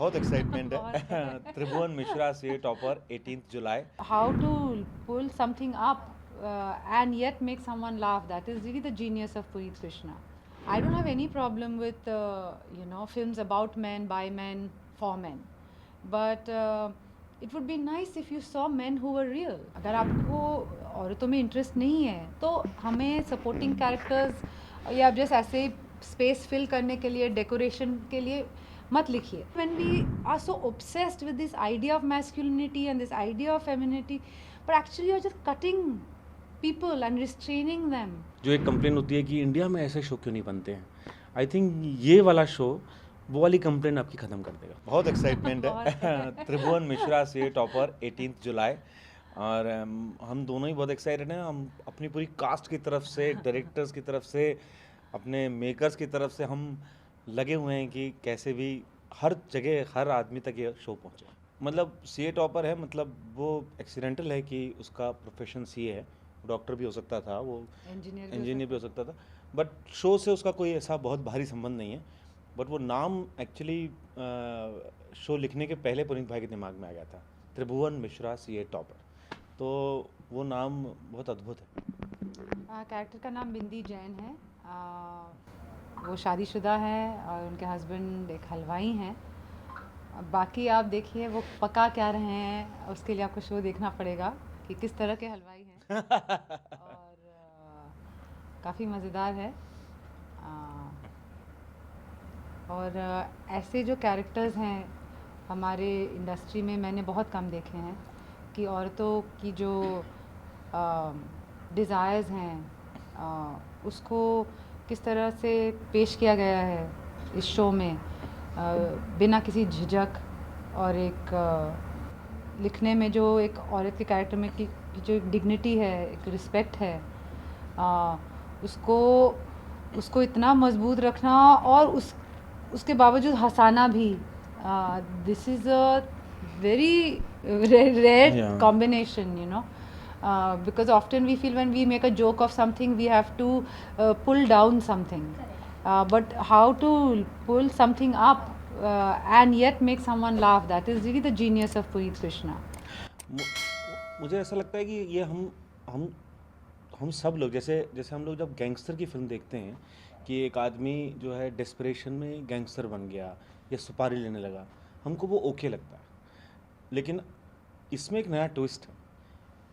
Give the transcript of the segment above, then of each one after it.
बहुत एक्साइटमेंट है। त्रिभुवन मिश्रा से topper 18th July. How to pull something up and yet make someone laugh, that is really the genius of Puneet Krishna. I don't have any problem with films about men, by men, for men, but it would be nice if you saw men who were real. अगर आपको औरतों में interest नहीं है तो हमें supporting characters या just ऐसे स्पेस फिल करने के लिए, डेकोरेशन के लिए मत लिखिए. When we are so obsessed with this idea of masculinity and this idea of femininity, but actually you're just cutting people and restraining them. जो एक कंप्लेन होती है कि इंडिया में ऐसे शो क्यों नहीं बनते हैं, आई थिंक ये वाला शो वो वाली कंप्लेन आपकी ख़त्म कर देगा। बहुत एक्साइटमेंट है। त्रिभुवन मिश्रा से टॉपर 18th जुलाई। और हम दोनों ही बहुत एक्साइटेड हैं। हम अपनी पूरी कास्ट की तरफ से, डायरेक्टर्स की तरफ से, अपने मेकर्स की तरफ से हम लगे हुए हैं कि कैसे भी हर जगह हर आदमी तक ये शो पहुंचे। मतलब सीए टॉपर है, मतलब वो एक्सीडेंटल है कि उसका प्रोफेशन सीए है। डॉक्टर भी हो सकता था, वो इंजीनियर भी हो सकता था, बट शो से उसका कोई ऐसा बहुत भारी संबंध नहीं है। बट वो नाम एक्चुअली शो लिखने के पहले पुनीत भाई के दिमाग में आ गया था, त्रिभुवन मिश्रा सीए टॉपर। तो वो नाम बहुत अद्भुत है। कैरेक्टर का नाम बिंदी जैन है। वो शादीशुदा है और उनके हस्बैंड एक हलवाई हैं। बाकी आप देखिए वो पका क्या रहे हैं, उसके लिए आपको शो देखना पड़ेगा कि किस तरह के हलवाई हैं। और काफ़ी मज़ेदार है। और ऐसे जो कैरेक्टर्स हैं हमारे इंडस्ट्री में मैंने बहुत कम देखे हैं कि औरतों की जो डिज़ायर्स हैं उसको किस तरह से पेश किया गया है इस शो में, बिना किसी झिझक। और एक लिखने में जो एक औरत के कैरेक्टर में की जो एक डिग्निटी है, एक रिस्पेक्ट है, उसको इतना मजबूत रखना और उसके बावजूद हंसाना भी, this is a very rare combination, because often we feel when we make a joke of something we have to pull down something, but how to pull something up and yet make someone laugh, that is really the genius of Puneet Krishna. मुझे ऐसा लगता है कि ये हम सब लोग, जैसे जैसे हम लोग जब गैंगस्टर की फिल्म देखते हैं कि एक आदमी जो है डेस्परेशन में गैंगस्टर बन गया या सुपारी लेने लगा, हमको वो ओके लगता है। लेकिन इसमें एक नया ट्विस्ट है।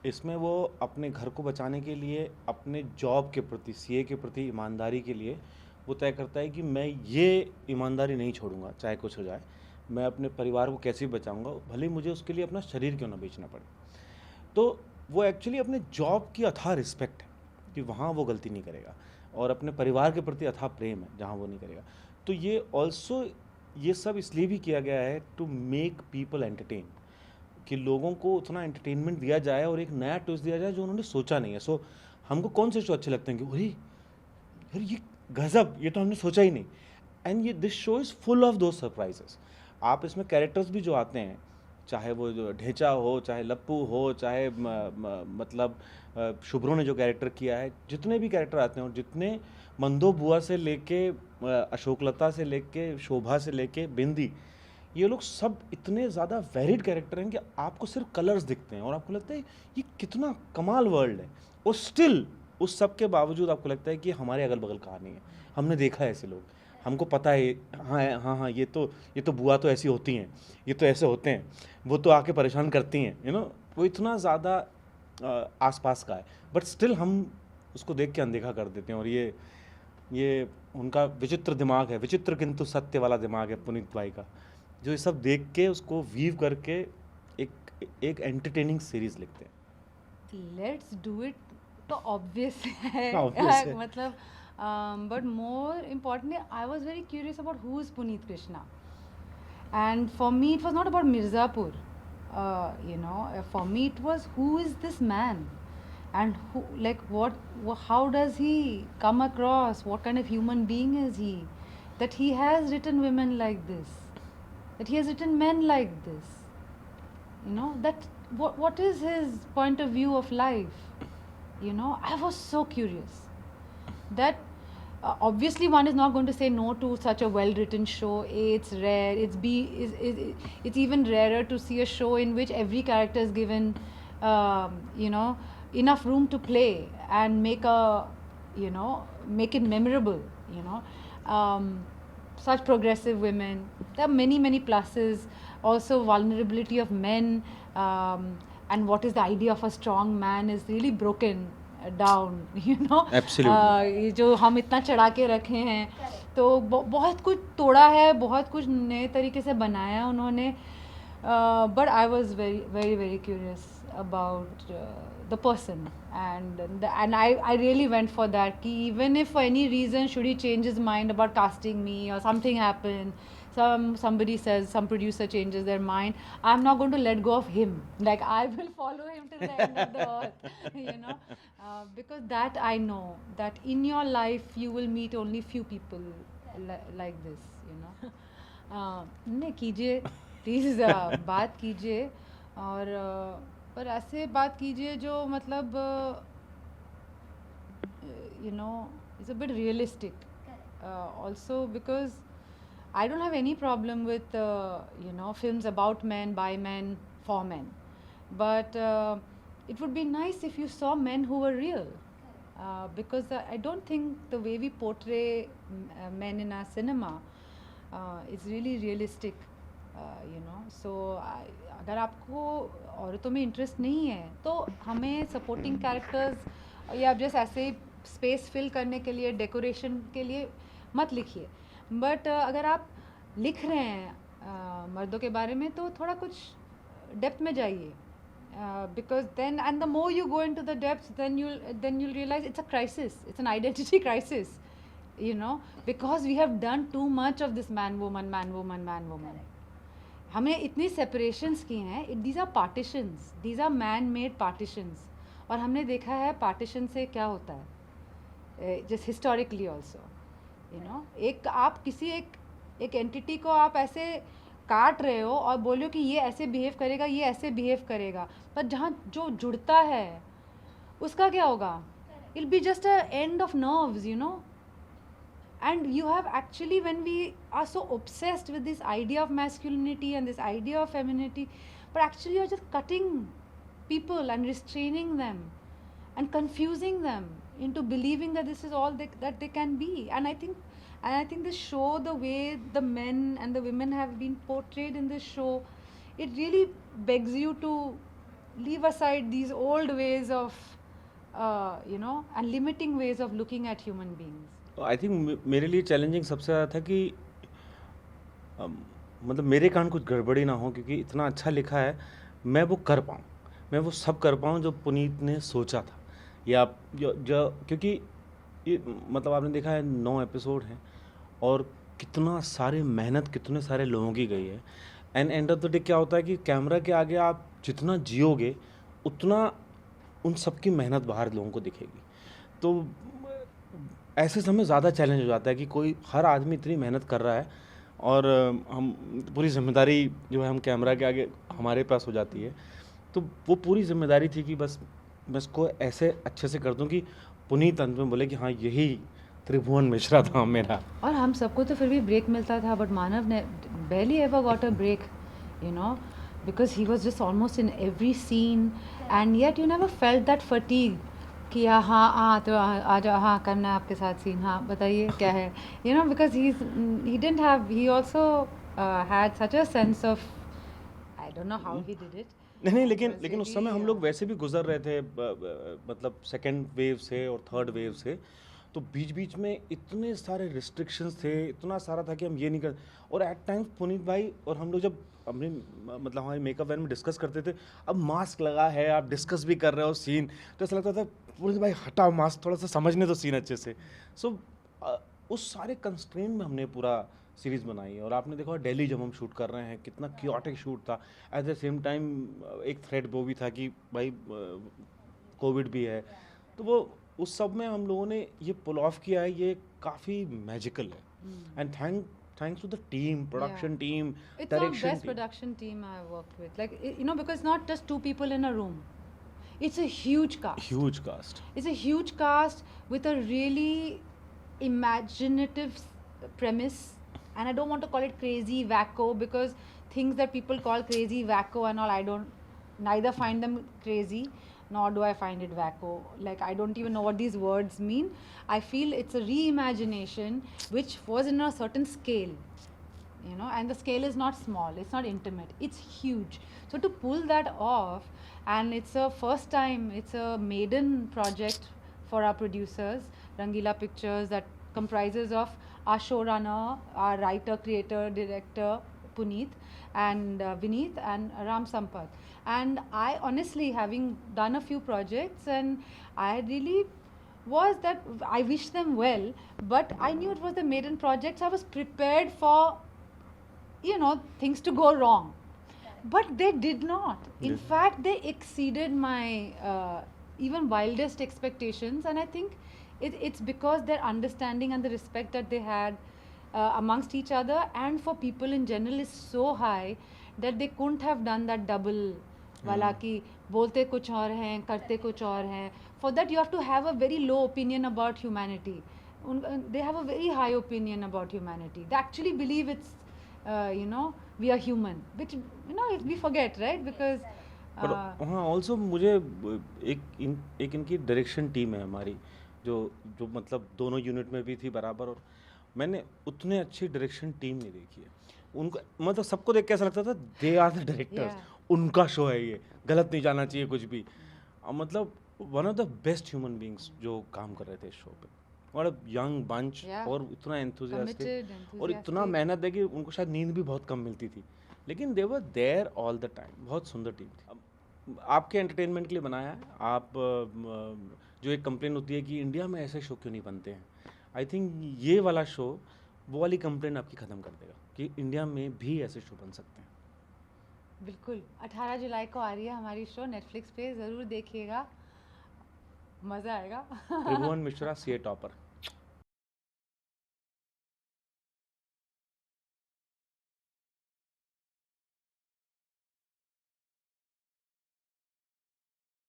इसमें वो अपने घर को बचाने के लिए, अपने जॉब के प्रति, सीए के प्रति ईमानदारी के लिए वो तय करता है कि मैं ये ईमानदारी नहीं छोड़ूंगा, चाहे कुछ हो जाए। मैं अपने परिवार को कैसे भी बचाऊंगा, भले ही मुझे उसके लिए अपना शरीर क्यों ना बेचना पड़े। तो वो एक्चुअली अपने जॉब की अथाह रिस्पेक्ट है कि वहाँ वो गलती नहीं करेगा, और अपने परिवार के प्रति अथाह प्रेम है जहाँ वो नहीं करेगा। तो ये ऑल्सो ये सब इसलिए भी किया गया है टू मेक पीपल एंटरटेन, कि लोगों को उतना एंटरटेनमेंट दिया जाए और एक नया ट्विस्ट दिया जाए जो उन्होंने सोचा नहीं है। सो हमको कौन से शो अच्छे लगते हैं कि अरे यार ये गजब, ये तो हमने सोचा ही नहीं। एंड ये this show is full of दो सरप्राइजेस। आप इसमें कैरेक्टर्स भी जो आते हैं, चाहे वो जो ढेंचा हो, चाहे लप्पू हो, चाहे मतलब शुभ्रो ने जो कैरेक्टर किया है, जितने भी कैरेक्टर आते हैं, और जितने मंदो बुआ से लेके अशोकलता से लेके शोभा से लेके बिंदी, ये लोग सब इतने ज़्यादा वेरिड कैरेक्टर हैं कि आपको सिर्फ कलर्स दिखते हैं और आपको लगता है ये कितना कमाल वर्ल्ड है। और स्टिल उस सब के बावजूद आपको लगता है कि हमारे अगल बगल कहानी है, हमने देखा है ऐसे लोग, हमको पता है। हाँ हाँ हाँ, ये तो बुआ तो ऐसी होती हैं, ये तो ऐसे होते हैं, वो तो आके परेशान करती हैं, वो इतना ज़्यादा आसपास का है, बट स्टिल हम उसको देख के अनदेखा कर देते हैं। और ये उनका विचित्र दिमाग है, विचित्र किंतु सत्य वाला दिमाग है पुनीत भाई का, जो ये सब देख के उसको वीव करके एक एंटरटेनिंग सीरीज लिखते हैं। लेट्स डू इट तो ऑब्वियस है, मतलब but more importantly I was very curious about who is Puneet Krishna, and for me it was not about Mirzapur, for me it was who is this man, and who, like how does he come across, what kind of human being is he, that he has written women like this, that he has written men like this, that what is his point of view of life. I was so curious that obviously one is not going to say no to such a well written show. A, it's rare. It's even rarer to see a show in which every character is given you know, enough room to play and make it memorable, you know. Such progressive women. There are many pluses. Also vulnerability of men, and what is the idea of a strong man is really broken down, you know. Absolutely. ये जो हम इतना चढ़ा के रखे हैं, तो बहुत कुछ तोड़ा है, बहुत कुछ नए तरीके से बनाया उन्होंने. But I was very curious about the person, and I really went for that. Ki even if for any reason should he change his mind about casting me or something happen, somebody says, some producer changes their mind, I'm not going to let go of him. Like, I will follow him till the end of the earth, you know. Because that I know that in your life you will meet only few people like this, you know. नहीं कीजिए please, बात कीजिए, और पर ऐसे बात कीजिए जो मतलब you know, it's a bit realistic. Also because I don't have any problem with you know, films about men, by men, for men, but it would be nice if you saw men who were real, because I don't think the way we portray men in our cinema is really realistic, you know. So अगर आपको औरतों में interest नहीं है तो हमें supporting characters या जैसे ऐसे स्पेस फिल करने के लिए, डेकोरेशन के लिए मत लिखिए. बट अगर आप लिख रहे हैं मर्दों के बारे में तो थोड़ा कुछ डेप्थ में जाइए, because then, and the more you go into the depths, then you'll realize it's a crisis, it's an identity crisis, you know, because we have done too much of this man woman. हमने इतनी separations की हैं, these are partitions, these are man made partitions, और हमने देखा है partition से क्या होता है, just historically also, you know. एक आप किसी एक entity को आप ऐसे काट रहे हो और बोलो कि ये ऐसे बिहेव करेगा, ये ऐसे बिहेव करेगा, पर जहाँ जो जुड़ता है उसका क्या होगा? It'll be just a end of nerves, you know. And you have actually, when we are so obsessed with this idea of masculinity and this idea of femininity, but actually you're just cutting people and restraining them and confusing them into believing that this is all that they can be. And I think this show, the way the men and the women have been portrayed in this show, it really begs you to leave aside these old ways of you know, and limiting ways of looking at human beings. I think मेरे लिए challenging सबसे ज़्यादा था कि मतलब मेरे कारण कुछ गड़बड़ी ना हो, क्योंकि इतना अच्छा लिखा है, मैं वो कर पाऊँ, मैं वो सब कर पाऊँ जो पुनीत ने सोचा था, या जो क्योंकि ये मतलब आपने देखा है 9 एपिसोड हैं और कितना सारे मेहनत कितने सारे लोगों की गई है. And end of the day क्या होता है कि कैमरा के आगे आप जितना जियोगे उतना उन सब की मेहनत बाहर लोगों को दिखेगी. तो ऐसे समय ज़्यादा चैलेंज हो जाता है कि कोई हर आदमी इतनी मेहनत कर रहा है और हम पूरी जिम्मेदारी जो है हम कैमरा के आगे हमारे पास हो जाती है. तो वो पूरी जिम्मेदारी थी कि बस मैं इसको ऐसे अच्छे से कर दूं कि पुनीत अंत में बोले कि हाँ यही त्रिभुवन मिश्रा था मेरा. और हम सबको तो फिर भी ब्रेक मिलता था, बट मानव ने barely ever got a break, you know, because he was just almost in every scene, and yet you never felt that fatigue कि हाँ तो आ जाओ, हाँ करना है आपके साथ सीन, हाँ बताइए क्या है, you know, because he also had such a sense of, I don't know how he did it. नहीं लेकिन उस समय हम लोग वैसे भी गुजर रहे थे मतलब सेकेंड वेव से और थर्ड वेव से, तो बीच में इतने सारे रिस्ट्रिक्शंस थे, इतना सारा था कि हम ये नहीं कर. और एट टाइम्स पुनीत भाई और हम लोग जब अपने मतलब हमारे मेकअप वैन में डिस्कस करते थे, अब मास्क लगा है, आप डिस्कस भी कर रहे हो सीन, तो ऐसा लगता था पुनीत भाई हटाओ मास्क, थोड़ा सा समझने दो सीन अच्छे से. सो उस सारे कंस्ट्रेंट में हमने पूरा सीरीज़ बनाई है. और आपने देखा दिल्ली जब हम शूट कर रहे हैं कितना क्योटिक शूट था. एट द सेम टाइम एक थ्रेड वो भी था कि भाई कोविड भी है, तो वो उस सब में हम लोगों ने ये पुल ऑफ किया है, ये काफ़ी मैजिकल है. And thanks to the team, production team, It's direction our best team. production team I've worked with. Like, you know, because not just 2 people in a room. It's a huge cast. Huge cast. It's a huge cast with a really imaginative premise, and I don't want to call it crazy wacko, because things that people call crazy wacko and all, I don't neither find them crazy nor do I find it wacko. Like, I don't even know what these words mean. I feel it's a reimagination which was in a certain scale, you know, and the scale is not small, it's not intimate, it's huge. So to pull that off, and it's a first time, it's a maiden project for our producers, Rangila Pictures, that comprises of our showrunner, our writer, creator, director Puneet, and Vineet, and Ram Sampath. And I honestly, having done a few projects, and I really was that I wish them well, but I knew it was the maiden project, so I was prepared for, you know, things to go wrong. But they did not. In Yes. fact, they exceeded my even wildest expectations, and I think it's because their understanding and the respect that they had amongst each other and for people in general is so high that they couldn't have done that double वाला कि बोलते कुछ और हैं करते कुछ और हैं. For that you have to have a very low opinion about humanity. They have a very high opinion about humanity. They actually believe it's you know, we are human, which, you know, we forget, right? Because पर हाँ also मुझे एक इनकी direction team है हमारी, जो जो मतलब दोनों यूनिट में भी थी बराबर, और मैंने उतने अच्छी डायरेक्शन टीम नहीं देखी है. उनका मतलब सबको देख के ऐसा लगता था दे आर द डायरेक्टर्स, उनका शो है ये, गलत नहीं जाना चाहिए कुछ भी. मतलब one of the best human beings जो काम कर रहे थे इस शो पे, और यंग बंच, Yeah. और इतना एंथुजियास्टिक, committed, और इतना enthusiastic. मेहनत है कि उनको शायद नींद भी बहुत कम मिलती थी, लेकिन they were there all the time. बहुत सुंदर टीम थी. अब आपके एंटरटेनमेंट के लिए बनाया है. आप जो एक कंप्लेन होती है कि इंडिया में ऐसे शो क्यों नहीं बनते हैं, आई थिंक ये वाला शो वो वाली कंप्लेन आपकी ख़त्म कर देगा कि इंडिया में भी ऐसे शो बन सकते हैं. बिल्कुल. 18 जुलाई को आ रही है हमारी शो नेटफ्लिक्स पे, ज़रूर देखिएगा, मज़ा आएगा. त्रिभुवन मिश्रा सी ए टॉपर.